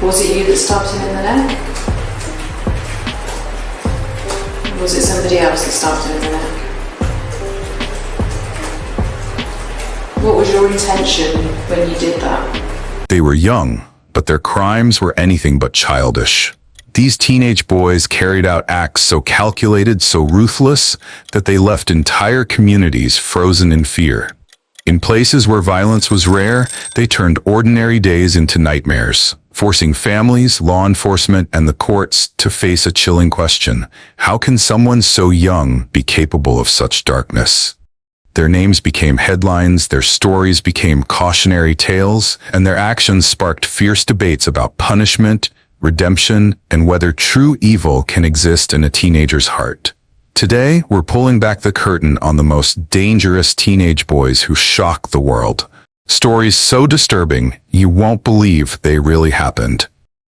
Was it you that stabbed him in the neck? Or was it somebody else that stabbed him in the neck? What was your intention when you did that? They were young, but their crimes were anything but childish. These teenage boys carried out acts so calculated, so ruthless, that they left entire communities frozen in fear. In places where violence was rare, they turned ordinary days into nightmares, forcing families, law enforcement, and the courts to face a chilling question. How can someone so young be capable of such darkness? Their names became headlines, their stories became cautionary tales, and their actions sparked fierce debates about punishment, redemption, and whether true evil can exist in a teenager's heart. Today, we're pulling back the curtain on the most dangerous teenage boys who shock the world. Stories so disturbing, you won't believe they really happened.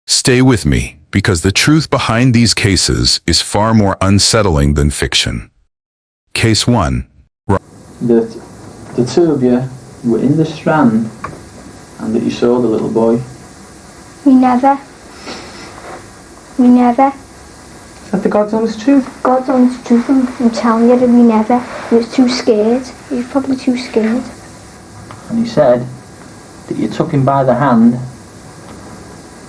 Stay with me, because the truth behind these cases is far more unsettling than fiction. Case 1. That the two of you were in the Strand and that you saw the little boy. We never. Is that the God's honest truth? God's honest truth, I'm telling you that we never. He was too scared. He was probably too scared. And he said that you took him by the hand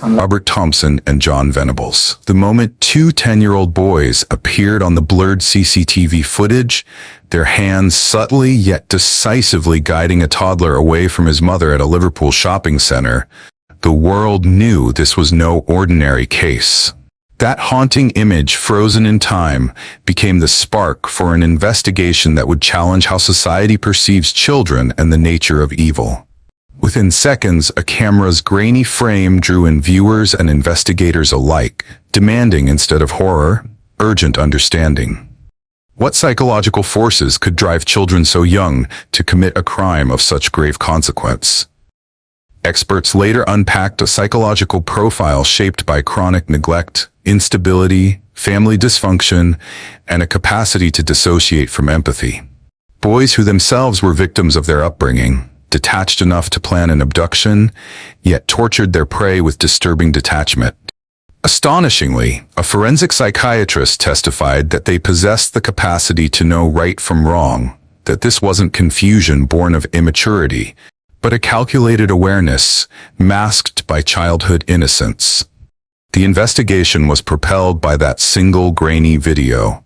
and Robert Thompson and John Venibals. The moment two 10-year-old boys appeared on the blurred CCTV footage, their hands subtly yet decisively guiding a toddler away from his mother at a Liverpool shopping center, the world knew this was no ordinary case. That haunting image, frozen in time, became the spark for an investigation that would challenge how society perceives children and the nature of evil. Within seconds, a camera's grainy frame drew in viewers and investigators alike, demanding, instead of horror, urgent understanding. What psychological forces could drive children so young to commit a crime of such grave consequence? Experts later unpacked a psychological profile shaped by chronic neglect, instability, family dysfunction, and a capacity to dissociate from empathy. Boys who themselves were victims of their upbringing, detached enough to plan an abduction, yet tortured their prey with disturbing detachment. Astonishingly, a forensic psychiatrist testified that they possessed the capacity to know right from wrong, that this wasn't confusion born of immaturity, but a calculated awareness masked by childhood innocence. The investigation was propelled by that single grainy video.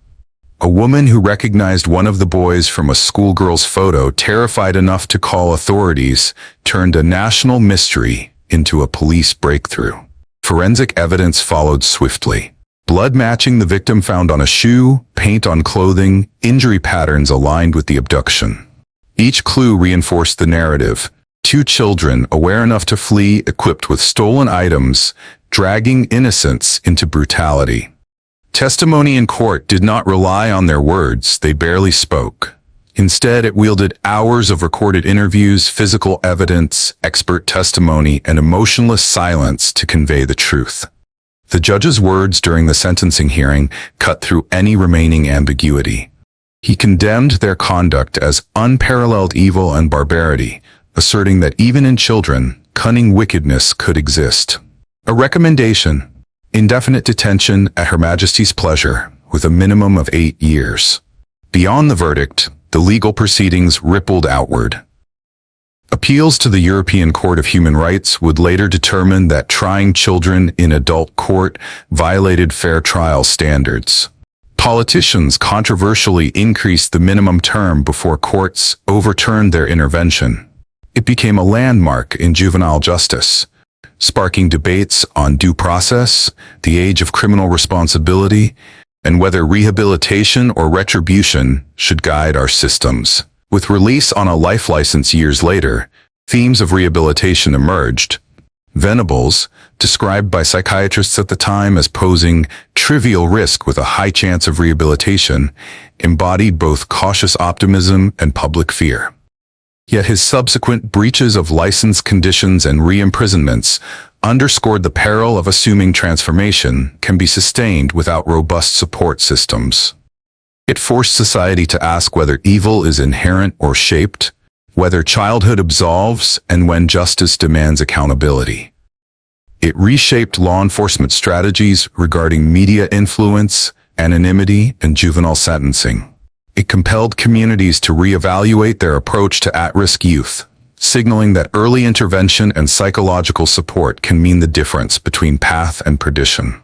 A woman who recognized one of the boys from a schoolgirl's photo, terrified enough to call authorities, turned a national mystery into a police breakthrough. Forensic evidence followed swiftly. Blood matching the victim found on a shoe, paint on clothing, injury patterns aligned with the abduction. Each clue reinforced the narrative. Two children, aware enough to flee, equipped with stolen items, dragging innocence into brutality. Testimony in court did not rely on their words, they barely spoke. Instead, it wielded hours of recorded interviews, physical evidence, expert testimony, and emotionless silence to convey the truth. The judge's words during the sentencing hearing cut through any remaining ambiguity. He condemned their conduct as unparalleled evil and barbarity, asserting that even in children, cunning wickedness could exist. A recommendation: indefinite detention at Her Majesty's pleasure, with a minimum of 8 years. Beyond the verdict, the legal proceedings rippled outward. Appeals to the European Court of Human Rights would later determine that trying children in adult court violated fair trial standards. Politicians controversially increased the minimum term before courts overturned their intervention. It became a landmark in juvenile justice, sparking debates on due process, the age of criminal responsibility, and whether rehabilitation or retribution should guide our systems. With release on a life license years later, themes of rehabilitation emerged. Venibals, described by psychiatrists at the time as posing trivial risk with a high chance of rehabilitation, embodied both cautious optimism and public fear. Yet his subsequent breaches of license conditions and re-imprisonments underscored the peril of assuming transformation can be sustained without robust support systems. It forced society to ask whether evil is inherent or shaped, whether childhood absolves, and when justice demands accountability. It reshaped law enforcement strategies regarding media influence, anonymity, and juvenile sentencing. It compelled communities to reevaluate their approach to at-risk youth, signaling that early intervention and psychological support can mean the difference between path and perdition.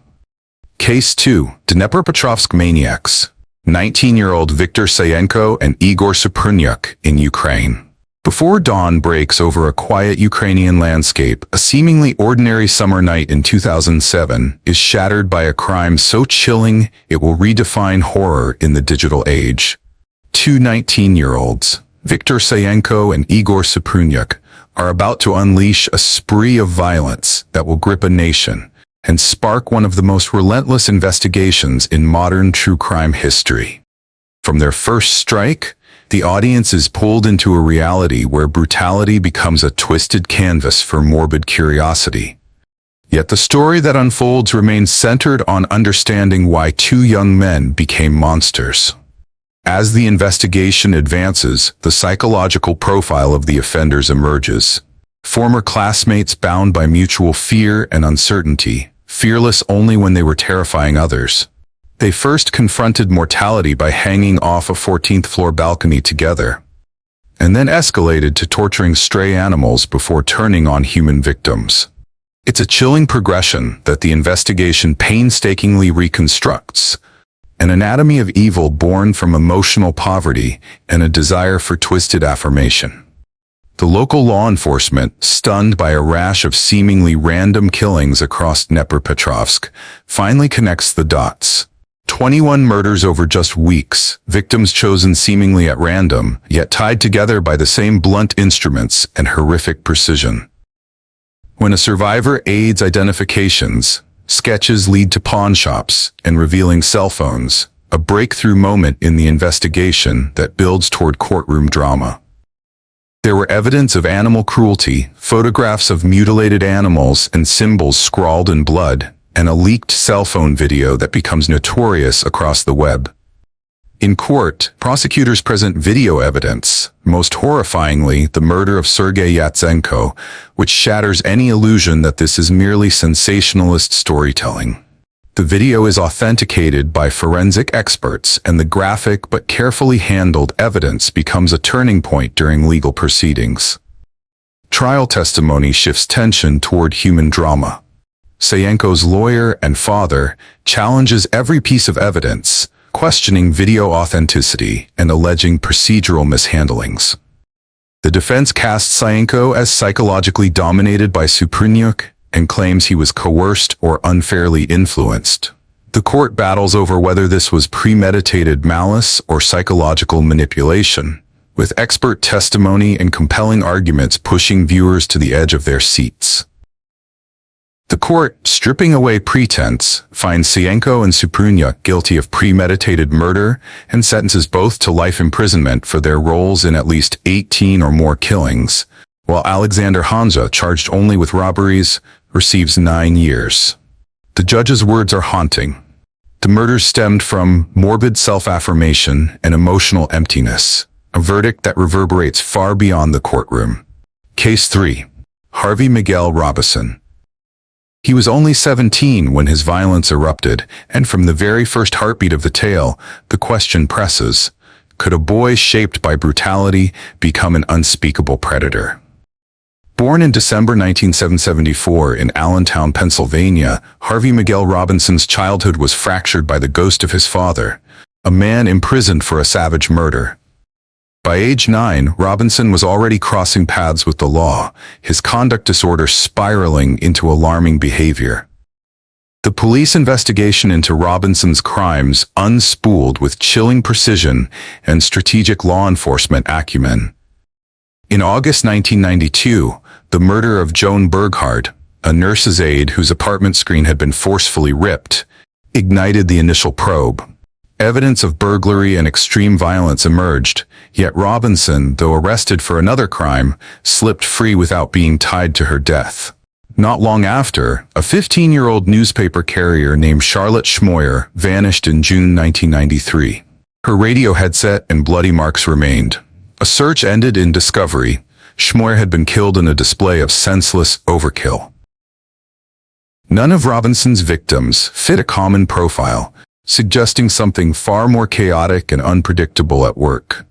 Case 2. Dnepropetrovsk Maniacs. 19-year-old Viktor Sayenko and Igor Suprunyuk in Ukraine. Before dawn breaks over a quiet Ukrainian landscape, a seemingly ordinary summer night in 2007 is shattered by a crime so chilling it will redefine horror in the digital age. Two 19-year-olds, Viktor Sayenko and Igor Suprunyuk, are about to unleash a spree of violence that will grip a nation and spark one of the most relentless investigations in modern true crime history. From their first strike, the audience is pulled into a reality where brutality becomes a twisted canvas for morbid curiosity. Yet the story that unfolds remains centered on understanding why two young men became monsters. As the investigation advances, the psychological profile of the offenders emerges. Former classmates bound by mutual fear and uncertainty, fearless only when they were terrifying others. They first confronted mortality by hanging off a 14th-floor balcony together, and then escalated to torturing stray animals before turning on human victims. It's a chilling progression that the investigation painstakingly reconstructs, an anatomy of evil born from emotional poverty and a desire for twisted affirmation. The local law enforcement, stunned by a rash of seemingly random killings across Dnepropetrovsk, finally connects the dots. 21 murders over just weeks, victims chosen seemingly at random, yet tied together by the same blunt instruments and horrific precision. When a survivor aids identifications, sketches lead to pawn shops and revealing cell phones, a breakthrough moment in the investigation that builds toward courtroom drama. There were evidence of animal cruelty, photographs of mutilated animals and symbols scrawled in blood, and a leaked cell phone video that becomes notorious across the web. In court, prosecutors present video evidence, most horrifyingly the murder of Sergei Yatsenko, which shatters any illusion that this is merely sensationalist storytelling. The video is authenticated by forensic experts, and the graphic but carefully handled evidence becomes a turning point during legal proceedings. Trial testimony shifts tension toward human drama. Sayenko's lawyer and father challenges every piece of evidence, questioning video authenticity and alleging procedural mishandlings. The defense casts Sayenko as psychologically dominated by Suprunyuk and claims he was coerced or unfairly influenced. The court battles over whether this was premeditated malice or psychological manipulation, with expert testimony and compelling arguments pushing viewers to the edge of their seats. The court, stripping away pretense, finds Sayenko and Suprunyuk guilty of premeditated murder and sentences both to life imprisonment for their roles in at least 18 or more killings, while Alexander Hanza, charged only with robberies, receives 9 years. The judge's words are haunting. The murders stemmed from morbid self-affirmation and emotional emptiness, a verdict that reverberates far beyond the courtroom. Case 3. Harvey Miguel Robinson. He was only 17 when his violence erupted, and from the very first heartbeat of the tale, the question presses, could a boy shaped by brutality become an unspeakable predator? Born in December 1974 in Allentown, Pennsylvania, Harvey Miguel Robinson's childhood was fractured by the ghost of his father, a man imprisoned for a savage murder. By age 9, Robinson was already crossing paths with the law, his conduct disorder spiraling into alarming behavior. The police investigation into Robinson's crimes unspooled with chilling precision and strategic law enforcement acumen. In August 1992, the murder of Joan Burghardt, a nurse's aide whose apartment screen had been forcefully ripped, ignited the initial probe. Evidence of burglary and extreme violence emerged, yet Robinson, though arrested for another crime, slipped free without being tied to her death. Not long after, a 15-year-old newspaper carrier named Charlotte Schmoyer vanished in June 1993. Her radio headset and bloody marks remained. A search ended in discovery. Schmoyer had been killed in a display of senseless overkill. None of Robinson's victims fit a common profile, suggesting something far more chaotic and unpredictable at work.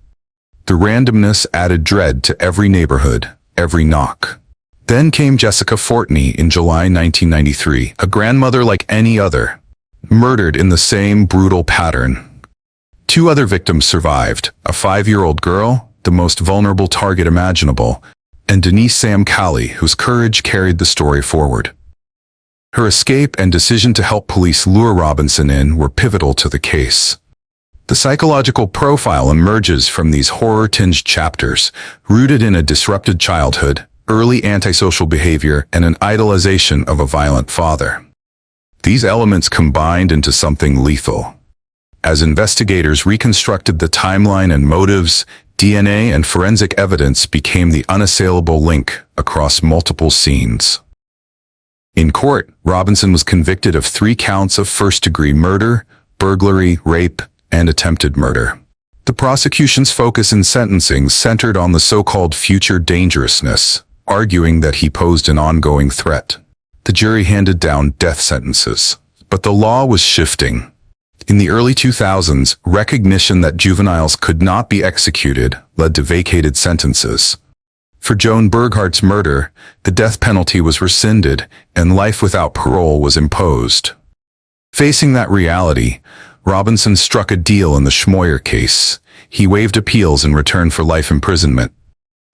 The randomness added dread to every neighborhood, every knock. Then came Jessica Fortney in July 1993, a grandmother like any other, murdered in the same brutal pattern. 2 other victims survived, a 5-year-old girl, the most vulnerable target imaginable, and Denise Sam Calley, whose courage carried the story forward. Her escape and decision to help police lure Robinson in were pivotal to the case. The psychological profile emerges from these horror-tinged chapters, rooted in a disrupted childhood, early antisocial behavior, and an idolization of a violent father. These elements combined into something lethal. As investigators reconstructed the timeline and motives, DNA and forensic evidence became the unassailable link across multiple scenes. In court, Robinson was convicted of 3 counts of first-degree murder, burglary, rape, and attempted murder. The prosecution's focus in sentencing centered on the so-called future dangerousness, arguing that he posed an ongoing threat. The jury handed down death sentences, but the law was shifting. In the early 2000s, recognition that juveniles could not be executed led to vacated sentences. For Joan Burghart's murder, the death penalty was rescinded and life without parole was imposed. Facing that reality, Robinson struck a deal in the Schmoyer case. He waived appeals in return for life imprisonment.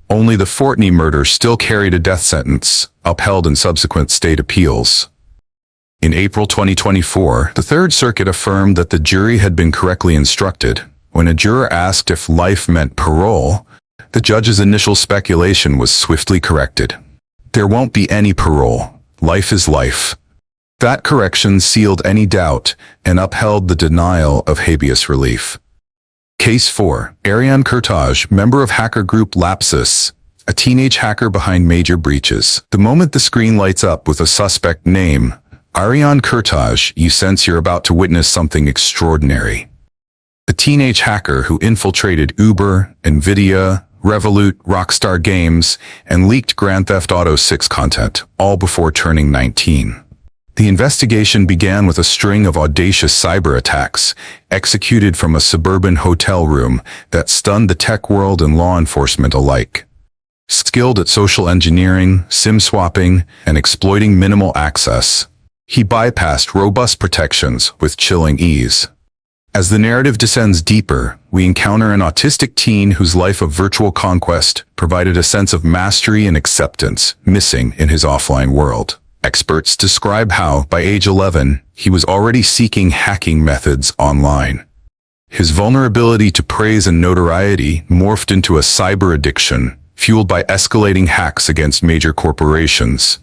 Only the Fortney murder still carried a death sentence, upheld in subsequent state appeals. In April 2024, the Third Circuit affirmed that the jury had been correctly instructed. When a juror asked if life meant parole, the judge's initial speculation was swiftly corrected. There won't be any parole. Life is life. That correction sealed any doubt and upheld the denial of habeas relief. Case 4. Arion Certage, member of hacker group Lapsus, a teenage hacker behind major breaches. The moment the screen lights up with a suspect name, Arion Certage, you sense you're about to witness something extraordinary. A teenage hacker who infiltrated Uber, Nvidia, Revolut, Rockstar Games, and leaked Grand Theft Auto 6 content, all before turning 19. The investigation began with a string of audacious cyber attacks, executed from a suburban hotel room that stunned the tech world and law enforcement alike. Skilled at social engineering, SIM swapping, and exploiting minimal access, he bypassed robust protections with chilling ease. As the narrative descends deeper, we encounter an autistic teen whose life of virtual conquest provided a sense of mastery and acceptance missing in his offline world. Experts describe how, by age 11, he was already seeking hacking methods online. His vulnerability to praise and notoriety morphed into a cyber addiction, fueled by escalating hacks against major corporations.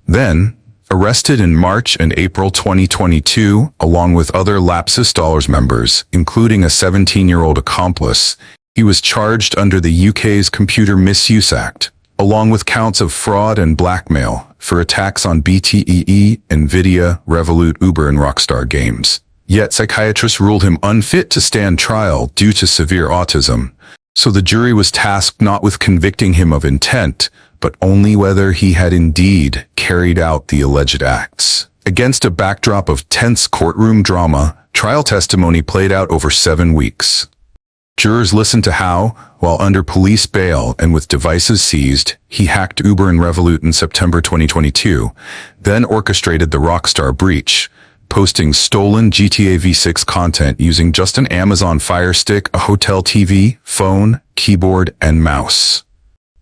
Then, arrested in March and April 2022, along with other Lapsus Dollars members, including a 17-year-old accomplice, he was charged under the UK's Computer Misuse Act, along with counts of fraud and blackmail for attacks on BTEE, Nvidia, Revolut, Uber, and Rockstar Games. Yet psychiatrists ruled him unfit to stand trial due to severe autism, so the jury was tasked not with convicting him of intent, but only whether he had indeed carried out the alleged acts. Against a backdrop of tense courtroom drama, trial testimony played out over 7 weeks. Jurors listened to how, while under police bail and with devices seized, he hacked Uber and Revolut in September 2022, then orchestrated the Rockstar breach, posting stolen GTA V6 content using just an Amazon Fire Stick, a hotel TV, phone, keyboard, and mouse.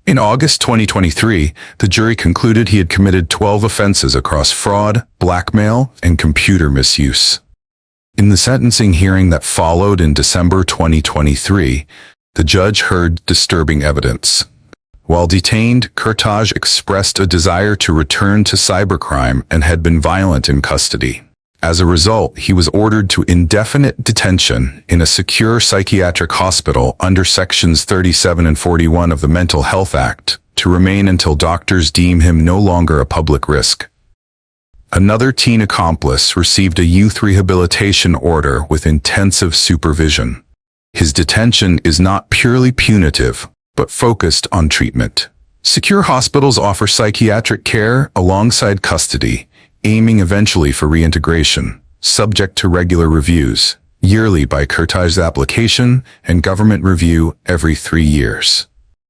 In August 2023, the jury concluded he had committed 12 offenses across fraud, blackmail, and computer misuse. In the sentencing hearing that followed in December 2023, the judge heard disturbing evidence. While detained, Certage expressed a desire to return to cybercrime and had been violent in custody. As a result, he was ordered to indefinite detention in a secure psychiatric hospital under Sections 37 and 41 of the Mental Health Act, to remain until doctors deem him no longer a public risk. Another teen accomplice received a youth rehabilitation order with intensive supervision. His detention is not purely punitive, but focused on treatment. Secure hospitals offer psychiatric care alongside custody, aiming eventually for reintegration, subject to regular reviews, yearly by Certage's application and government review every 3 years.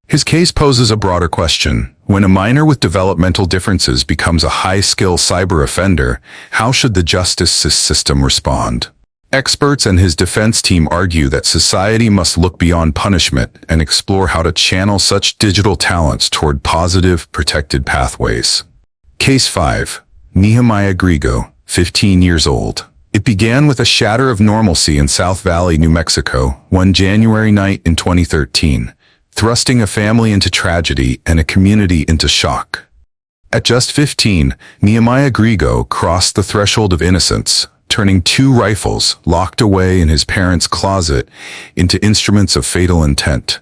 His case poses a broader question. When a minor with developmental differences becomes a high-skill cyber offender, how should the justice system respond? Experts and his defense team argue that society must look beyond punishment and explore how to channel such digital talents toward positive, protected pathways. Case 5. Nehemiah Grigo, 15 years old. It began with a shatter of normalcy in South Valley, New Mexico, one January night in 2013, thrusting a family into tragedy and a community into shock. At just 15, Nehemiah Grigo crossed the threshold of innocence, turning 2 rifles locked away in his parents' closet into instruments of fatal intent.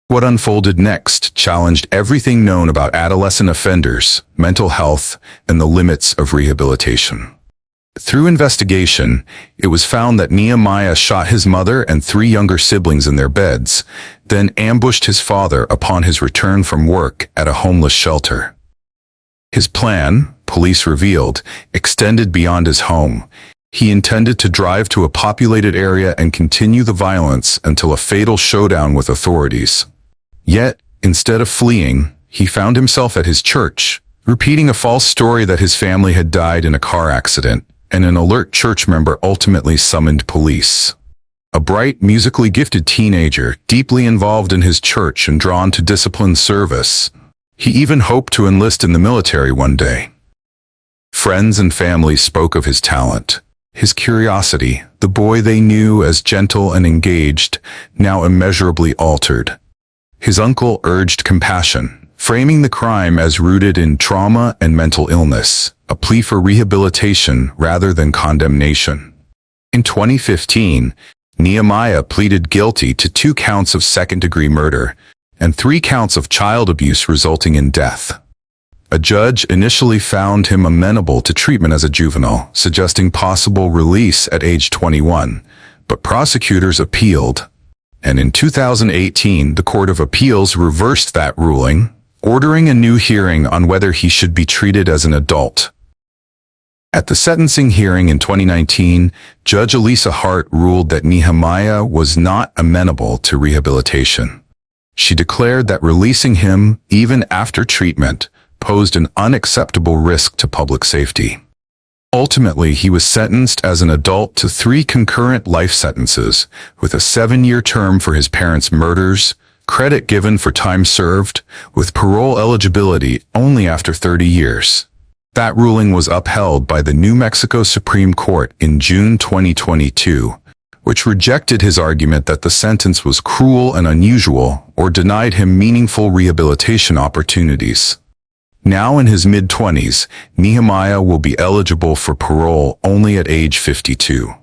What unfolded next challenged everything known about adolescent offenders, mental health, and the limits of rehabilitation. Through investigation, it was found that Nehemiah shot his mother and 3 younger siblings in their beds, then ambushed his father upon his return from work at a homeless shelter. His plan, police revealed, extended beyond his home. He intended to drive to a populated area and continue the violence until a fatal showdown with authorities. Yet, instead of fleeing, he found himself at his church, repeating a false story that his family had died in a car accident, and an alert church member ultimately summoned police. A bright, musically gifted teenager, deeply involved in his church and drawn to disciplined service. He even hoped to enlist in the military one day. Friends and family spoke of his talent, his curiosity, the boy they knew as gentle and engaged, now immeasurably altered. His uncle urged compassion, framing the crime as rooted in trauma and mental illness, a plea for rehabilitation rather than condemnation. In 2015, Nehemiah pleaded guilty to 2 counts of second-degree murder and 3 counts of child abuse resulting in death. A judge initially found him amenable to treatment as a juvenile, suggesting possible release at age 21, but prosecutors appealed, and in 2018 the Court of Appeals reversed that ruling, ordering a new hearing on whether he should be treated as an adult. At the sentencing hearing in 2019, Judge Elisa Hart ruled that Nehemiah was not amenable to rehabilitation. She declared that releasing him, even after treatment, posed an unacceptable risk to public safety. Ultimately, he was sentenced as an adult to 3 concurrent life sentences, with a 7-year term for his parents' murders, credit given for time served, with parole eligibility only after 30 years. That ruling was upheld by the New Mexico Supreme Court in June 2022, which rejected his argument that the sentence was cruel and unusual or denied him meaningful rehabilitation opportunities. Now in his mid-20s, Nehemiah will be eligible for parole only at age 52.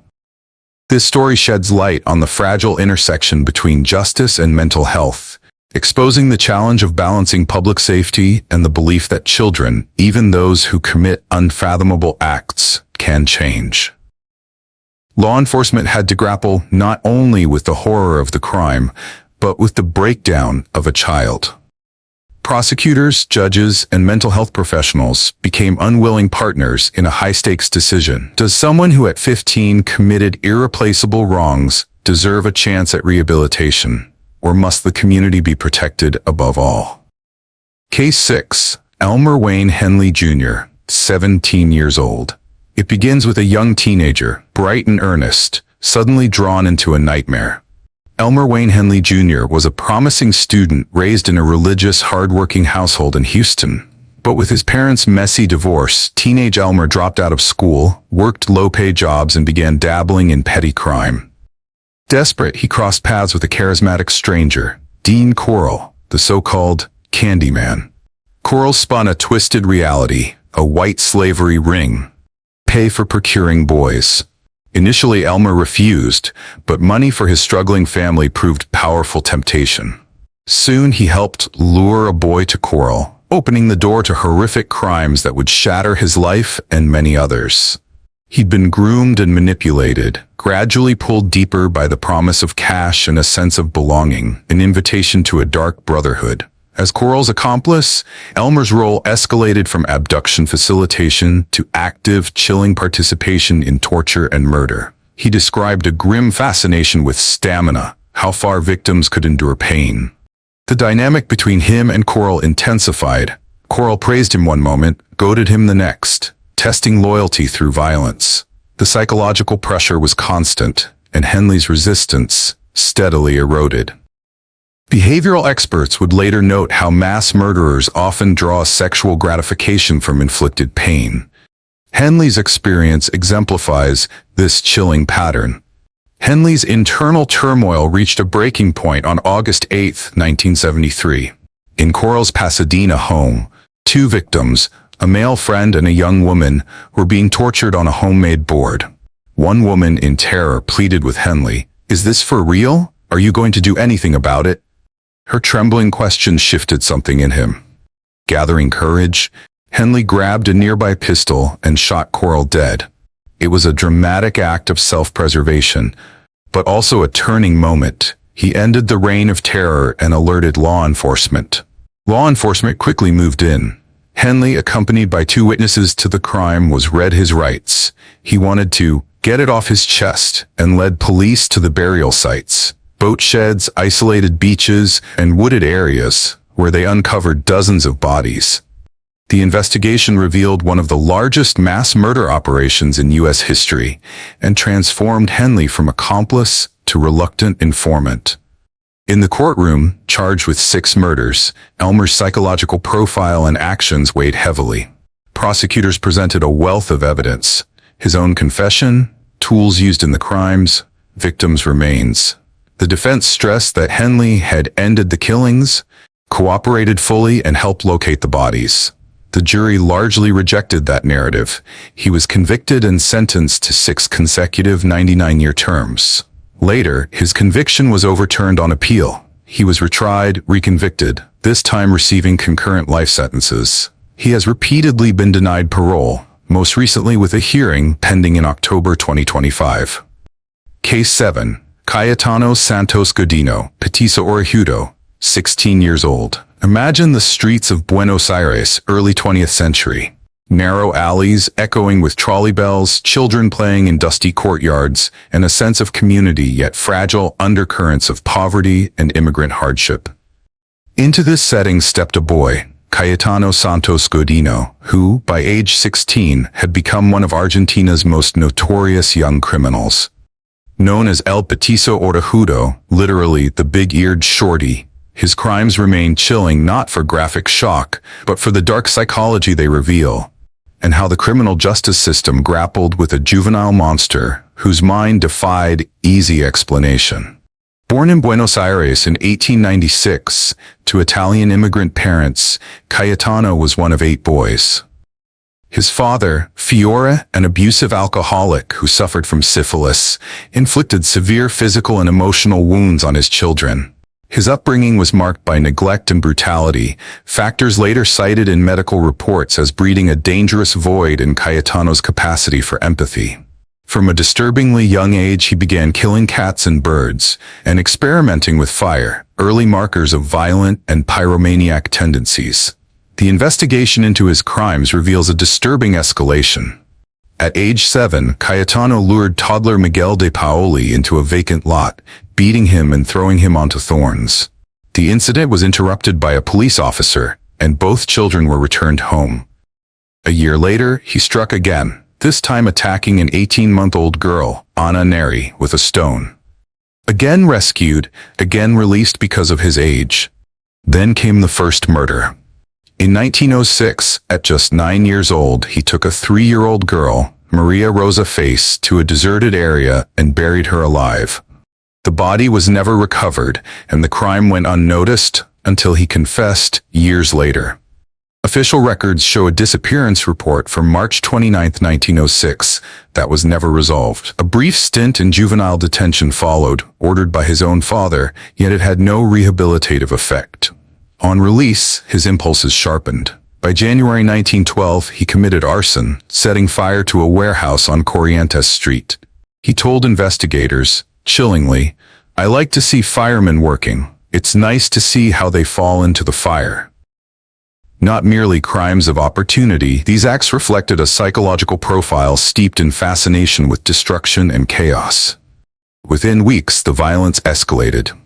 This story sheds light on the fragile intersection between justice and mental health, exposing the challenge of balancing public safety and the belief that children, even those who commit unfathomable acts, can change. Law enforcement had to grapple not only with the horror of the crime, but with the breakdown of a child. Prosecutors, judges, and mental health professionals became unwilling partners in a high-stakes decision. Does someone who at 15 committed irreplaceable wrongs deserve a chance at rehabilitation, or must the community be protected above all? Case 6. Elmer Wayne Henley Jr., 17 years old. It begins with a young teenager, bright and earnest, suddenly drawn into a nightmare. Elmer Wayne Henley Jr. was a promising student raised in a religious, hard-working household in Houston. But with his parents' messy divorce, teenage Elmer dropped out of school, worked low-pay jobs, and began dabbling in petty crime. Desperate, he crossed paths with a charismatic stranger, Dean Coral, the so-called Candyman. Coral spun a twisted reality, a white slavery ring. Pay for procuring boys. Initially, Elmer refused, but money for his struggling family proved powerful temptation. Soon he helped lure a boy to Coral, opening the door to horrific crimes that would shatter his life and many others. He'd been groomed and manipulated, gradually pulled deeper by the promise of cash and a sense of belonging, an invitation to a dark brotherhood, As Coral's accomplice, Elmer's role escalated from abduction facilitation to active, chilling participation in torture and murder. He described a grim fascination with stamina, how far victims could endure pain. The dynamic between him and Coral intensified. Coral praised him one moment, goaded him the next, testing loyalty through violence. The psychological pressure was constant, and Henley's resistance steadily eroded. Behavioral experts would later note how mass murderers often draw sexual gratification from inflicted pain. Henley's experience exemplifies this chilling pattern. Henley's internal turmoil reached a breaking point on August 8, 1973. In Coral's Pasadena home, two victims, a male friend and a young woman, were being tortured on a homemade board. One woman in terror pleaded with Henley, "Is this for real? Are you going to do anything about it?" Her trembling question shifted something in him. Gathering courage, Henley grabbed a nearby pistol and shot Coral dead. It was a dramatic act of self-preservation, but also a turning moment. He ended the reign of terror and alerted law enforcement. Law enforcement quickly moved in. Henley, accompanied by two witnesses to the crime, was read his rights. He wanted to get it off his chest and led police to the burial sites. Boat sheds, isolated beaches, and wooded areas, where they uncovered dozens of bodies. The investigation revealed one of the largest mass murder operations in U.S. history and transformed Henley from accomplice to reluctant informant. In the courtroom, charged with 6 murders, Elmer's psychological profile and actions weighed heavily. Prosecutors presented a wealth of evidence: his own confession, tools used in the crimes, victims' remains. The defense stressed that Henley had ended the killings, cooperated fully, and helped locate the bodies. The jury largely rejected that narrative. He was convicted and sentenced to 6 consecutive 99-year terms. Later, his conviction was overturned on appeal. He was retried, reconvicted, this time receiving concurrent life sentences. He has repeatedly been denied parole, most recently with a hearing pending in October 2025. Case 7. Kayatano Santos Godino, Petiso Orejudo, 16 years old. Imagine the streets of Buenos Aires, early 20th century. Narrow alleys echoing with trolley bells, children playing in dusty courtyards, and a sense of community yet fragile undercurrents of poverty and immigrant hardship. Into this setting stepped a boy, Kayatano Santos Godino, who, by age 16, had become one of Argentina's most notorious young criminals. Known as El Petiso Orejudo, literally the big-eared shorty, his crimes remain chilling not for graphic shock, but for the dark psychology they reveal, and how the criminal justice system grappled with a juvenile monster whose mind defied easy explanation. Born in Buenos Aires in 1896 to Italian immigrant parents, Kayatano was one of 8 boys. His father, Fiore, an abusive alcoholic who suffered from syphilis, inflicted severe physical and emotional wounds on his children. His upbringing was marked by neglect and brutality, factors later cited in medical reports as breeding a dangerous void in Kayatano's capacity for empathy. From a disturbingly young age, he began killing cats and birds and experimenting with fire, early markers of violent and pyromaniac tendencies. The investigation into his crimes reveals a disturbing escalation. At age 7, Kayatano lured toddler Miguel de Paoli into a vacant lot, beating him and throwing him onto thorns. The incident was interrupted by a police officer, and both children were returned home. A year later, he struck again, this time attacking an 18-month-old girl, Anna Neri, with a stone. Again rescued, again released because of his age. Then came the first murder. In 1906, at just 9 years old, he took a 3-year-old girl, Maria Rosa Face, to a deserted area and buried her alive. The body was never recovered, and the crime went unnoticed until he confessed years later. Official records show a disappearance report from March 29, 1906, that was never resolved. A brief stint in juvenile detention followed, ordered by his own father, yet it had no rehabilitative effect. On release, his impulses sharpened. By January 1912, he committed arson, setting fire to a warehouse on Corrientes Street. He told investigators, chillingly, "I like to see firemen working. It's nice to see how they fall into the fire. Not merely crimes of opportunity, these acts reflected a psychological profile steeped in fascination with destruction and chaos. Within weeks, the violence escalated.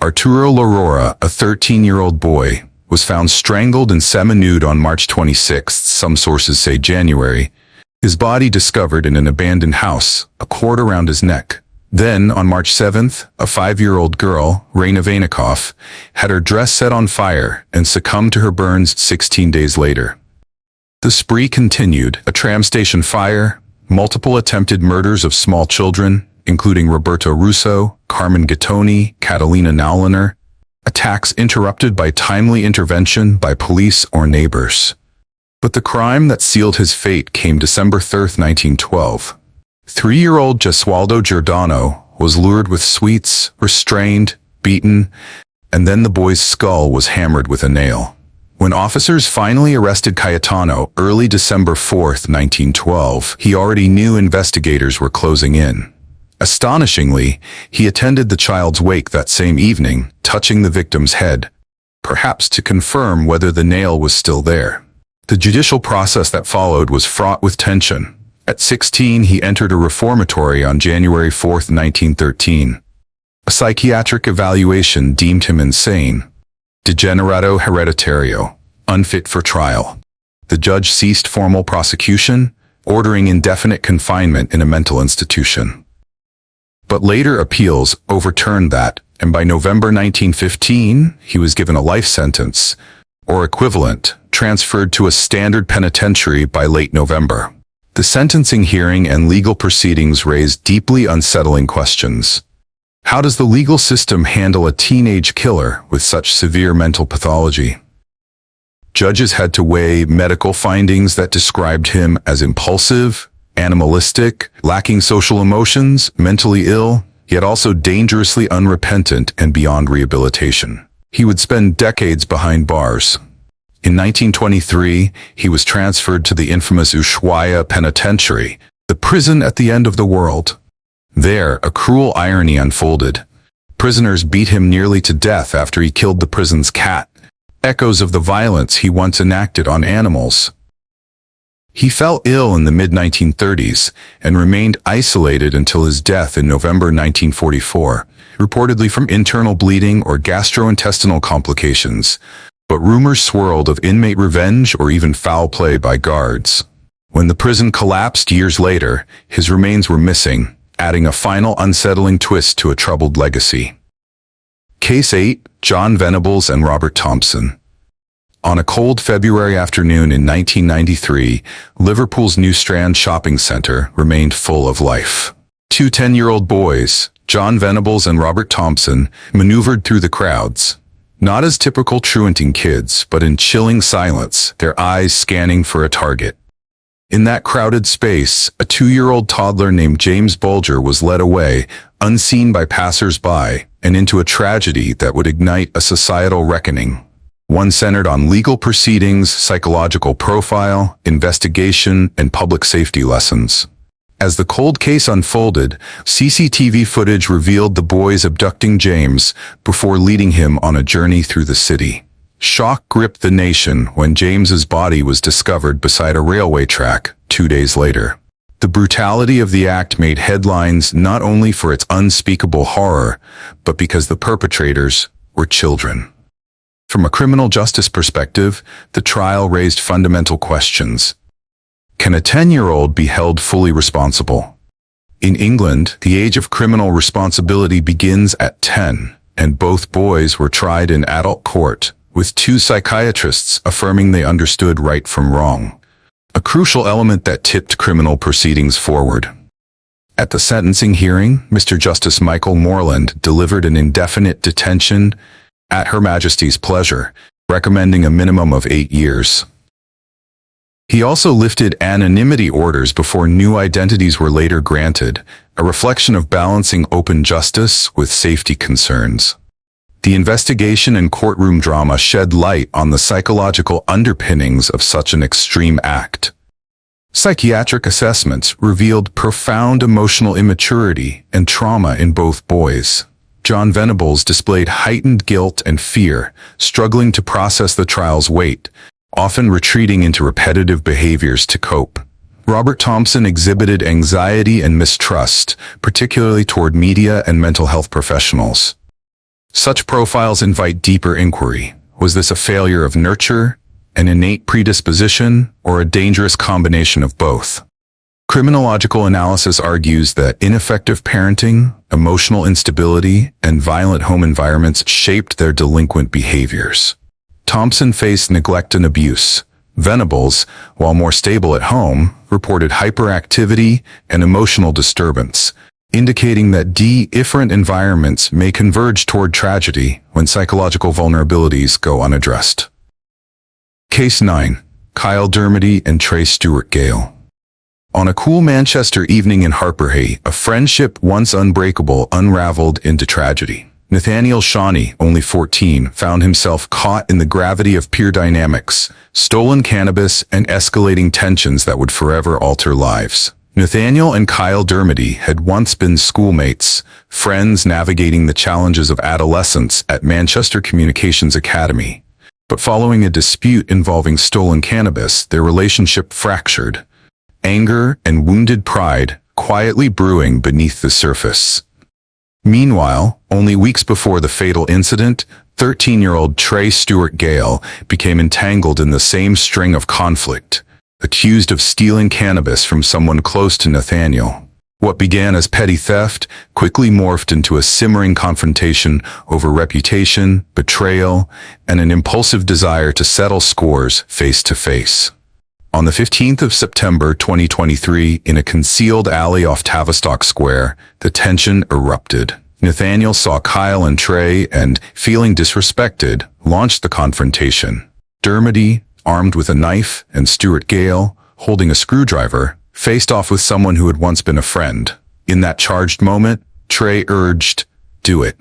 Arturo Larora, a 13-year-old boy, was found strangled and semi-nude on March 26, some sources say January. His body discovered in an abandoned house, a cord around his neck. Then, on March 7th, a 5-year-old girl, Raina Vanikov, had her dress set on fire and succumbed to her burns 16 days later. The spree continued: a tram station fire, multiple attempted murders of small children, including Roberto Russo, Carmen Gattoni, Catalina Nauliner, attacks interrupted by timely intervention by police or neighbors. But the crime that sealed his fate came December 3, 1912. 3-year-old Gesualdo Giordano was lured with sweets, restrained, beaten, and then the boy's skull was hammered with a nail. When officers finally arrested Kayatano early December 4, 1912, he already knew investigators were closing in. Astonishingly, he attended the child's wake that same evening, touching the victim's head, perhaps to confirm whether the nail was still there. The judicial process that followed was fraught with tension. At 16, he entered a reformatory on January 4, 1913. A psychiatric evaluation deemed him insane. Degenerado hereditario, unfit for trial. The judge ceased formal prosecution, ordering indefinite confinement in a mental institution. But later appeals overturned that, and by November 1915, he was given a life sentence, or equivalent, transferred to a standard penitentiary by late November. The sentencing hearing and legal proceedings raised deeply unsettling questions. How does the legal system handle a teenage killer with such severe mental pathology? Judges had to weigh medical findings that described him as impulsive, animalistic, lacking social emotions, mentally ill, yet also dangerously unrepentant and beyond rehabilitation. He would spend decades behind bars. In 1923, he was transferred to the infamous Ushuaia Penitentiary, the prison at the end of the world. There, a cruel irony unfolded. Prisoners beat him nearly to death after he killed the prison's cat, echoes of the violence he once enacted on animals. He fell ill in the mid-1930s and remained isolated until his death in November 1944, reportedly from internal bleeding or gastrointestinal complications, but rumors swirled of inmate revenge or even foul play by guards. When the prison collapsed years later, his remains were missing, adding a final unsettling twist to a troubled legacy. Case 8, John Venibals and Robert Thompson. On a cold February afternoon in 1993, Liverpool's New Strand shopping centre remained full of life. Two 10-year-old boys, John Venibals and Robert Thompson, maneuvered through the crowds. Not as typical truanting kids, but in chilling silence, their eyes scanning for a target. In that crowded space, a 2-year-old toddler named James Bulger was led away, unseen by passers-by, and into a tragedy that would ignite a societal reckoning. One centered on legal proceedings, psychological profile, investigation, and public safety lessons. As the cold case unfolded, CCTV footage revealed the boys abducting James before leading him on a journey through the city. Shock gripped the nation when James's body was discovered beside a railway track 2 days later. The brutality of the act made headlines not only for its unspeakable horror, but because the perpetrators were children. From a criminal justice perspective, the trial raised fundamental questions. Can a 10-year-old be held fully responsible? In England, the age of criminal responsibility begins at 10, and both boys were tried in adult court, with 2 psychiatrists affirming they understood right from wrong. A crucial element that tipped criminal proceedings forward. At the sentencing hearing, Mr. Justice Michael Moreland delivered an indefinite detention at Her Majesty's pleasure, recommending a minimum of 8 years. He also lifted anonymity orders before new identities were later granted, a reflection of balancing open justice with safety concerns. The investigation and courtroom drama shed light on the psychological underpinnings of such an extreme act. Psychiatric assessments revealed profound emotional immaturity and trauma in both boys. John Venibals displayed heightened guilt and fear, struggling to process the trial's weight, often retreating into repetitive behaviors to cope. Robert Thompson exhibited anxiety and mistrust, particularly toward media and mental health professionals. Such profiles invite deeper inquiry. Was this a failure of nurture, an innate predisposition, or a dangerous combination of both? Criminological analysis argues that ineffective parenting, emotional instability, and violent home environments shaped their delinquent behaviors. Thompson faced neglect and abuse. Venibals, while more stable at home, reported hyperactivity and emotional disturbance, indicating that different environments may converge toward tragedy when psychological vulnerabilities go unaddressed. Case 9. Kyle Dermody and Trey Stewart Gale. On a cool Manchester evening in Harperhay, a friendship once unbreakable unraveled into tragedy. Nathaniel Shawnee, only 14, found himself caught in the gravity of peer dynamics, stolen cannabis, and escalating tensions that would forever alter lives. Nathaniel and Kyle Dermody had once been schoolmates, friends navigating the challenges of adolescence at Manchester Communications Academy. But following a dispute involving stolen cannabis, their relationship fractured. Anger and wounded pride quietly brewing beneath the surface. Meanwhile, only weeks before the fatal incident, 13-year-old Trey Stewart Gale became entangled in the same string of conflict, accused of stealing cannabis from someone close to Nathaniel. What began as petty theft quickly morphed into a simmering confrontation over reputation, betrayal, and an impulsive desire to settle scores face to face. On the 15th of September 2023, in a concealed alley off Tavistock Square, the tension erupted. Nathaniel saw Kyle and Trey and, feeling disrespected, launched the confrontation. Dermody, armed with a knife, and Stewart Gale, holding a screwdriver, faced off with someone who had once been a friend. In that charged moment, Trey urged, "Do it."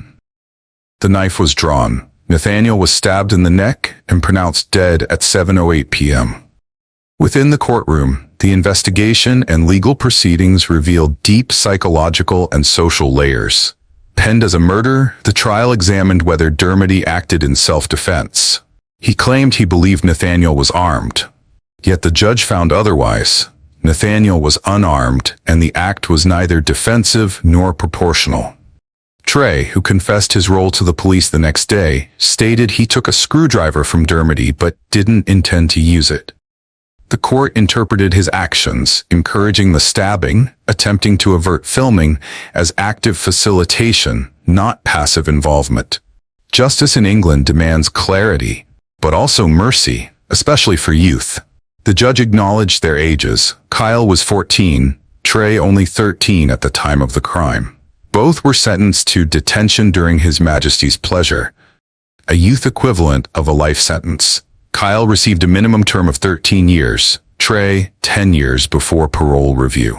The knife was drawn. Nathaniel was stabbed in the neck and pronounced dead at 7:08 p.m. Within the courtroom, the investigation and legal proceedings revealed deep psychological and social layers. Penned as a murder, the trial examined whether Dermody acted in self-defense. He claimed he believed Nathaniel was armed. Yet the judge found otherwise. Nathaniel was unarmed, and the act was neither defensive nor proportional. Trey, who confessed his role to the police the next day, stated he took a screwdriver from Dermody but didn't intend to use it. The court interpreted his actions, encouraging the stabbing, attempting to avert filming, as active facilitation, not passive involvement. Justice in England demands clarity, but also mercy, especially for youth. The judge acknowledged their ages. Kyle was 14, Trey only 13 at the time of the crime. Both were sentenced to detention during His Majesty's pleasure, a youth equivalent of a life sentence. Kyle received a minimum term of 13 years, Trey 10 years before parole review.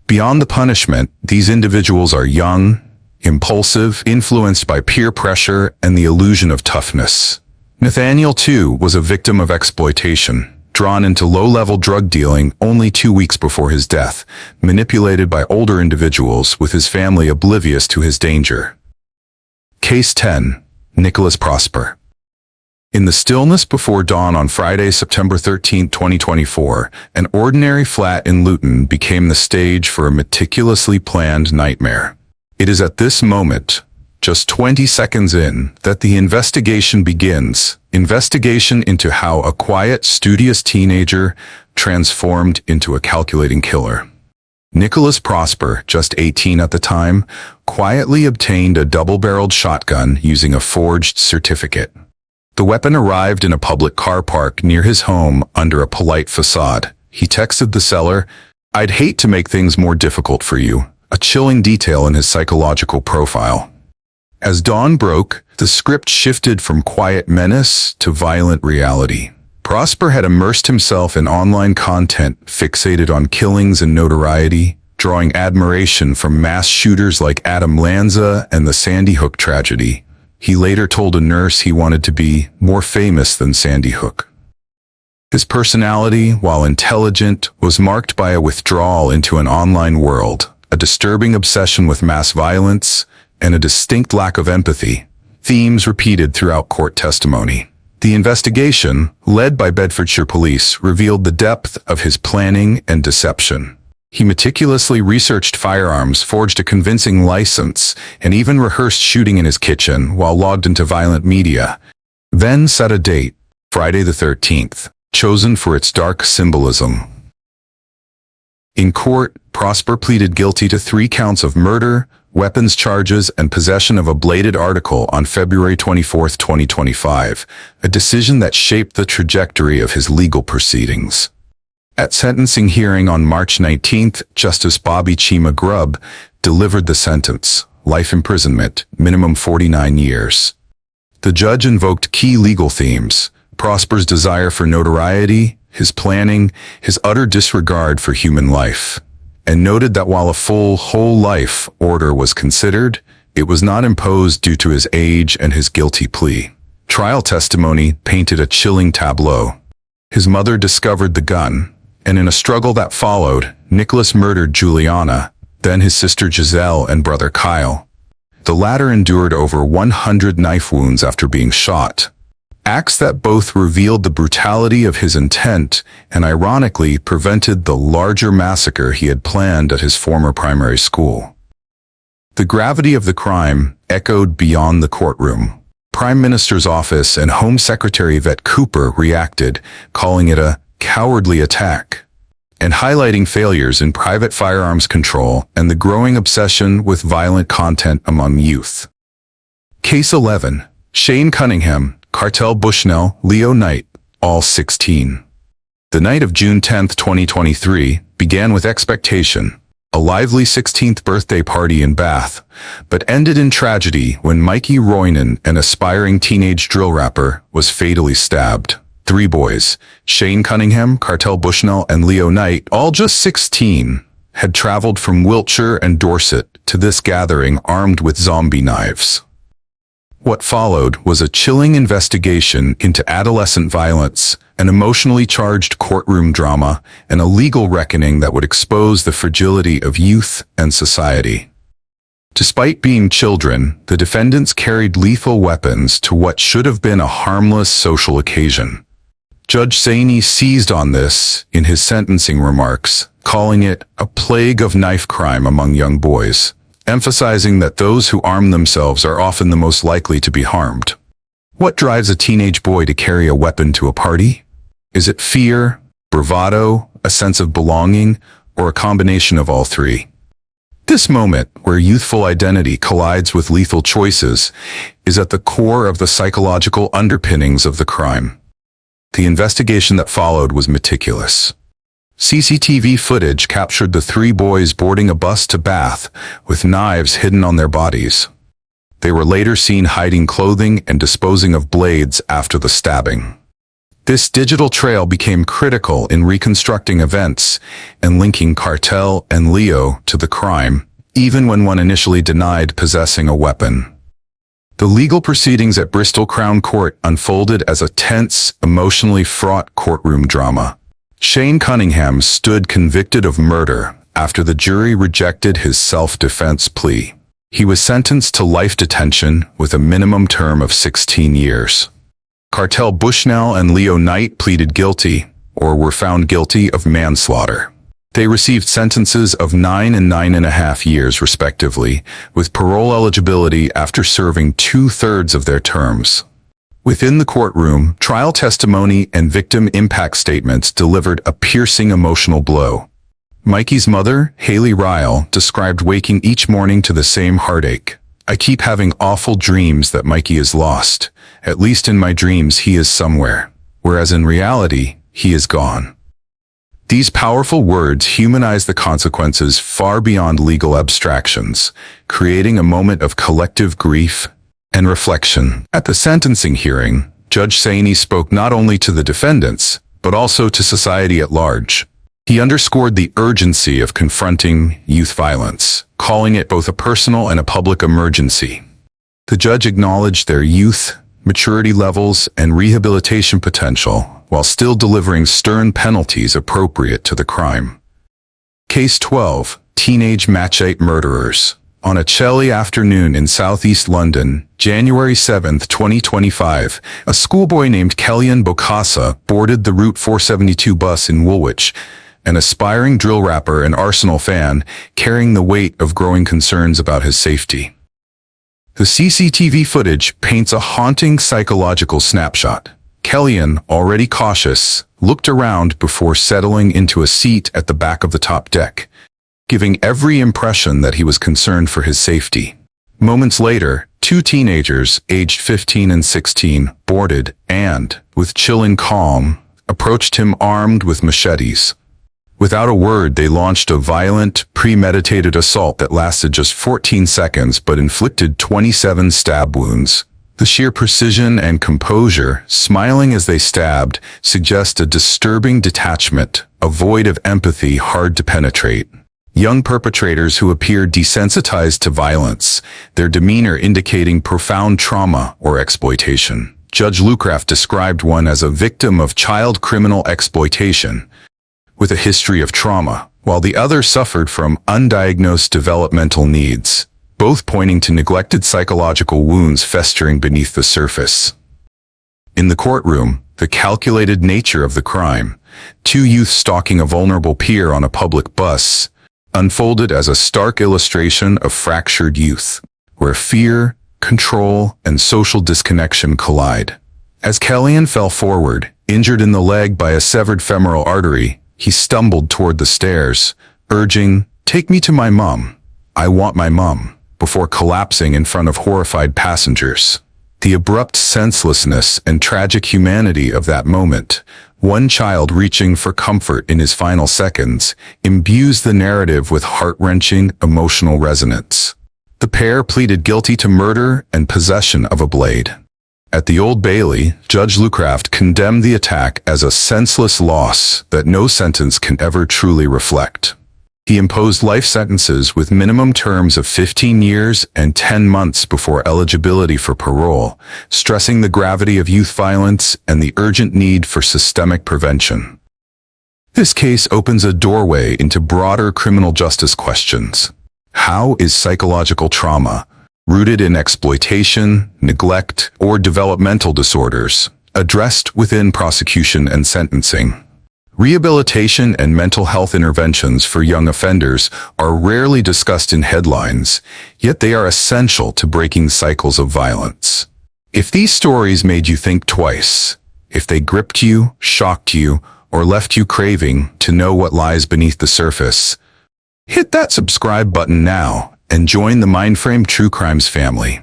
Beyond the punishment, these individuals are young, impulsive, influenced by peer pressure and the illusion of toughness. Nathaniel, too, was a victim of exploitation, drawn into low-level drug dealing only 2 weeks before his death, manipulated by older individuals with his family oblivious to his danger. Case 10. Nicholas Prosper. In the stillness before dawn on Friday, September 13, 2024, an ordinary flat in Luton became the stage for a meticulously planned nightmare. It is at this moment, just 20 seconds in, that the investigation begins. Investigation into how a quiet, studious teenager transformed into a calculating killer. Nicholas Prosper, just 18 at the time, quietly obtained a double-barreled shotgun using a forged certificate. The weapon arrived in a public car park near his home under a polite facade. He texted the seller, "I'd hate to make things more difficult for you," a chilling detail in his psychological profile. As dawn broke, the script shifted from quiet menace to violent reality. Prosper had immersed himself in online content fixated on killings and notoriety, drawing admiration from mass shooters like Adam Lanza and the Sandy Hook tragedy. He later told a nurse he wanted to be more famous than Sandy Hook. His personality, while intelligent, was marked by a withdrawal into an online world, a disturbing obsession with mass violence, and a distinct lack of empathy, themes repeated throughout court testimony. The investigation, led by Bedfordshire Police, revealed the depth of his planning and deception. He meticulously researched firearms, forged a convincing license, and even rehearsed shooting in his kitchen while logged into violent media. Then set a date, Friday the 13th, chosen for its dark symbolism. In court, Prosper pleaded guilty to 3 counts of murder, weapons charges, and possession of a bladed article on February 24, 2025, a decision that shaped the trajectory of his legal proceedings. At sentencing hearing on March 19th, Justice Bobby Chima Grubb delivered the sentence, life imprisonment, minimum 49 years. The judge invoked key legal themes: Prosper's desire for notoriety, his planning, his utter disregard for human life, and noted that while a full, whole life order was considered, it was not imposed due to his age and his guilty plea. Trial testimony painted a chilling tableau. His mother discovered the gun, and in a struggle that followed, Nicholas murdered Juliana, then his sister Giselle and brother Kyle. The latter endured over 100 knife wounds after being shot. Acts that both revealed the brutality of his intent and ironically prevented the larger massacre he had planned at his former primary school. The gravity of the crime echoed beyond the courtroom. Prime Minister's office and Home Secretary Yvette Cooper reacted, calling it a cowardly attack, and highlighting failures in private firearms control and the growing obsession with violent content among youth. Case 11. Shane Cunningham, Cartel Bushnell, Leo Knight, all 16. The night of June 10, 2023, began with expectation, a lively 16th birthday party in Bath, but ended in tragedy when Mikey Roynan, an aspiring teenage drill rapper, was fatally stabbed. 3 boys, Shane Cunningham, Cartel Bushnell, and Leo Knight, all just 16, had traveled from Wiltshire and Dorset to this gathering armed with zombie knives. What followed was a chilling investigation into adolescent violence, an emotionally charged courtroom drama, and a legal reckoning that would expose the fragility of youth and society. Despite being children, the defendants carried lethal weapons to what should have been a harmless social occasion. Judge Saini seized on this in his sentencing remarks, calling it a plague of knife crime among young boys, emphasizing that those who arm themselves are often the most likely to be harmed. What drives a teenage boy to carry a weapon to a party? Is it fear, bravado, a sense of belonging, or a combination of all 3? This moment, where youthful identity collides with lethal choices, is at the core of the psychological underpinnings of the crime. The investigation that followed was meticulous. CCTV footage captured the 3 boys boarding a bus to Bath with knives hidden on their bodies. They were later seen hiding clothing and disposing of blades after the stabbing. This digital trail became critical in reconstructing events and linking Cartel and Leo to the crime, even when one initially denied possessing a weapon. The legal proceedings at Bristol Crown Court unfolded as a tense, emotionally fraught courtroom drama. Shane Cunningham stood convicted of murder after the jury rejected his self-defense plea. He was sentenced to life detention with a minimum term of 16 years. Cartel Bushnell and Leo Knight pleaded guilty, or were found guilty of manslaughter. They received sentences of 9 and 9.5 years respectively, with parole eligibility after serving 2/3 of their terms. Within the courtroom, trial testimony and victim impact statements delivered a piercing emotional blow. Mikey's mother, Haley Ryle, described waking each morning to the same heartache. "I keep having awful dreams that Mikey is lost. At least in my dreams he is somewhere, whereas in reality, he is gone." These powerful words humanize the consequences far beyond legal abstractions, creating a moment of collective grief and reflection. At the sentencing hearing, Judge Saini spoke not only to the defendants, but also to society at large. He underscored the urgency of confronting youth violence, calling it both a personal and a public emergency. The judge acknowledged their youth, maturity levels, and rehabilitation potential, while still delivering stern penalties appropriate to the crime. Case 12. Teenage Machite Murderers. On a chilly afternoon in southeast London, January 7, 2025, a schoolboy named Kellyan Bokassa boarded the Route 472 bus in Woolwich, an aspiring drill rapper and Arsenal fan carrying the weight of growing concerns about his safety. The CCTV footage paints a haunting psychological snapshot. Kellyan, already cautious, looked around before settling into a seat at the back of the top deck, giving every impression that he was concerned for his safety. Moments later, two teenagers, aged 15 and 16, boarded and, with chilling calm, approached him armed with machetes. Without a word, they launched a violent, premeditated assault that lasted just 14 seconds but inflicted 27 stab wounds. The sheer precision and composure, smiling as they stabbed, suggest a disturbing detachment, a void of empathy hard to penetrate. Young perpetrators who appear desensitized to violence, their demeanor indicating profound trauma or exploitation. Judge Lucraft described one as a victim of child criminal exploitation, with a history of trauma, while the other suffered from undiagnosed developmental needs, both pointing to neglected psychological wounds festering beneath the surface. In the courtroom, the calculated nature of the crime, two youth stalking a vulnerable peer on a public bus, unfolded as a stark illustration of fractured youth, where fear, control, and social disconnection collide. As Kellyan fell forward, injured in the leg by a severed femoral artery, he stumbled toward the stairs, urging, "Take me to my mom. I want my mom," before collapsing in front of horrified passengers. The abrupt senselessness and tragic humanity of that moment, one child reaching for comfort in his final seconds, imbues the narrative with heart-wrenching emotional resonance. The pair pleaded guilty to murder and possession of a blade. At the Old Bailey, Judge Lucraft condemned the attack as a senseless loss that no sentence can ever truly reflect. He imposed life sentences with minimum terms of 15 years and 10 months before eligibility for parole, stressing the gravity of youth violence and the urgent need for systemic prevention. This case opens a doorway into broader criminal justice questions. How is psychological trauma, rooted in exploitation, neglect, or developmental disorders, addressed within prosecution and sentencing? Rehabilitation and mental health interventions for young offenders are rarely discussed in headlines, yet they are essential to breaking cycles of violence. If these stories made you think twice, if they gripped you, shocked you, or left you craving to know what lies beneath the surface, hit that subscribe button now and join the Mindframe True Crimes family.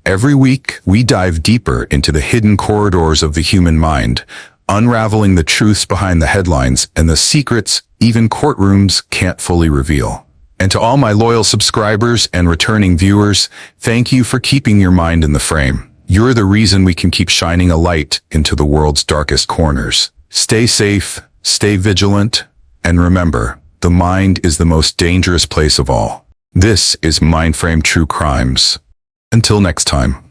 Every week, we dive deeper into the hidden corridors of the human mind, unraveling the truths behind the headlines and the secrets even courtrooms can't fully reveal. And to all my loyal subscribers and returning viewers, thank you for keeping your mind in the frame. You're the reason we can keep shining a light into the world's darkest corners. Stay safe, stay vigilant, and remember, the mind is the most dangerous place of all. This is Mindframe True Crimes. Until next time.